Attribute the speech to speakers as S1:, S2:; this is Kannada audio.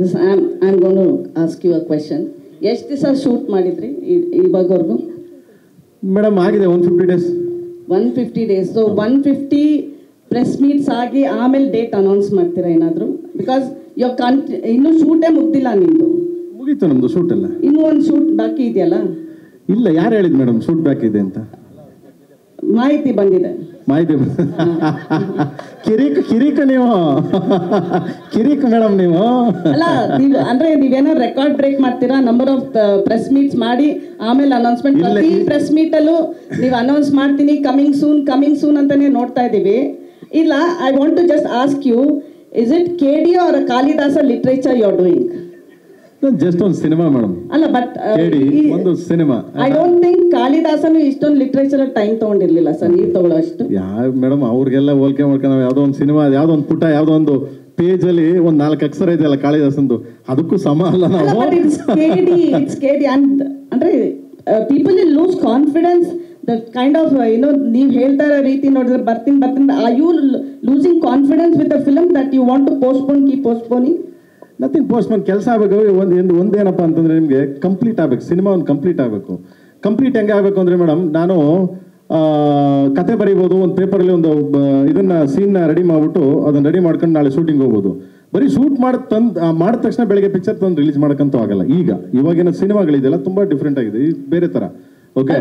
S1: This I'm going to ask you a question. ಎಷ್ಟು ದಿವಸ ಶೂಟ್ ಮಾಡಿದ್ರಿ ಇವಾಗವರೆಗೂ?
S2: ಮೇಡಮ್ ಆಗಿದೆ 150 days.
S1: 150 days. So 150 press meets ಆಗಿ ಆಮೇಲೆ ಡೇಟ್ ಅನೌನ್ಸ್ ಮಾಡ್ತೀರಾ ಏನಾದರೂ? ಬಿಕಾಸ್ ಇನ್ನೂ ಶೂಟೇ ಮುಗ್ದಿಲ್ಲ ನಿಮ್ಮದು.
S2: ಮುಗೀತು ನಮ್ಮದು ಶೂಟ್ ಎಲ್ಲ.
S1: ಇನ್ನೂ ಒಂದು ಶೂಟ್ ಬಾಕಿ ಇದೆಯಲ್ಲ?
S2: ಇಲ್ಲ, ಯಾರು ಹೇಳಿದ್ ಮೇಡಮ್ ಶೂಟ್ ಬ್ಯಾಕ್ ಇದೆ ಅಂತ?
S1: ಮಾಹಿತಿ ಬಂದಿದೆ.
S2: ಮಾಹಿತಿ ಕಿರಿಕ್ ನೀವು ಕಿರಿಕ್ ಮೇಡಮ್ ನೀವು.
S1: ಅಲ್ಲ, ಅಂದ್ರೆ ನೀವೇನೋ ರೆಕಾರ್ಡ್ ಬ್ರೇಕ್ ಮಾಡ್ತೀರಾ, ನಂಬರ್ ಆಫ್ ಪ್ರೆಸ್ ಮೀಟ್ಸ್ ಮಾಡಿ ಆಮೇಲೆ ಅನೌನ್ಸ್ಮೆಂಟ್. ಪ್ರತಿ ಪ್ರೆಸ್ ಮೀಟ್ ಅಲ್ಲೂ ನೀವು ಅನೌನ್ಸ್ ಮಾಡ್ತೀನಿ ಕಮಿಂಗ್ ಸೂನ್ ಅಂತಾನೆ ನೋಡ್ತಾ ಇದೀವಿ. ಇಲ್ಲ, I want to just ask you, is it KD or Kalidasa literature you are doing?
S2: Just ಒಂದು ಸಿನಿಮಾ ಮೇಡಮ್.
S1: ಅಲ್ಲ, ಬಟ್
S2: ಒಂದು ಸಿನಿಮಾ.
S1: ಐ ಡೋಂಟ್ ಥಿಂಕ್ ಕಾಳಿದಾಸನು ಇಷ್ಟೊಂದು ಲಿಟ್ರೇಚರ್ ಟೈಮ್ ತಗೊಂಡಿರ್ಲಿಲ್ಲ ಸರ್, ನೀವು ತಗೊಳ್ಳೋ ಅಷ್ಟು.
S2: ಯಾವ ಮೇಡಮ್, ಅವ್ರಿಗೆಲ್ಲ ಹೋಲ್ಕೆ ನಾವು ಯಾವುದೋ ಒಂದು ಸಿನಿಮಾ, ಯಾವುದೋ ಒಂದು ಪುಟ, ಯಾವುದೋ ಒಂದು ಪೇಜ್ ಅಲ್ಲಿ ಒಂದು 4 ಅಕ್ಷರ ಇದೆಯಲ್ಲ ಕಾಳಿದಾಸಂದು, ಅದಕ್ಕೂ ಸಮ ಅಲ್ಲ ನಾವು.
S1: ಇಟ್ಸ್ KD ಅಂದ್ರೆ people will lose confidence. The kind of ನೀವು ಹೇಳ್ತಾ ಇರೋ ರೀತಿ ನೋಡಿದ್ರೆ ಬರ್ತೀನಿ. Are you losing confidence with the film that you want to keep postponing?
S2: Nothing postpone. ಕೆಲಸ ಆಗಬೇಕು. ಒಂದೇನಪ್ಪ ಅಂತಂದ್ರೆ ನಿಮಗೆ ಕಂಪ್ಲೀಟ್ ಆಗಬೇಕು, ಸಿನಿಮಾ ಒಂದು ಕಂಪ್ಲೀಟ್ ಆಗಬೇಕು. ಕಂಪ್ಲೀಟ್ ಹೆಂಗೆ ಆಗಬೇಕು ಅಂದ್ರೆ ಮೇಡಮ್, ನಾನು ಕತೆ ಬರೀಬೋದು, ಒಂದು ಪೇಪರಲ್ಲಿ ಒಂದು ಇದನ್ನ ಸೀನ್ನ ರೆಡಿ ಮಾಡ್ಬಿಟ್ಟು ಅದನ್ನ ರೆಡಿ ಮಾಡ್ಕೊಂಡು ನಾಳೆ ಶೂಟಿಂಗ್ ಹೋಗ್ಬೋದು. ಬರೀ ಶೂಟ್ ಮಾಡಿದ ತಕ್ಷಣ ಬೆಳಗ್ಗೆ ಪಿಕ್ಚರ್ ತಂದು ರಿಲೀಸ್ ಮಾಡೋಕ್ಕಂತೂ ಆಗಲ್ಲ. ಇವಾಗಿನ ಸಿನಿಮಾಗಳಿದೆಯಲ್ಲ ತುಂಬಾ ಡಿಫ್ರೆಂಟ್ ಆಗಿದೆ, ಬೇರೆ ತರ. ಓಕೆ,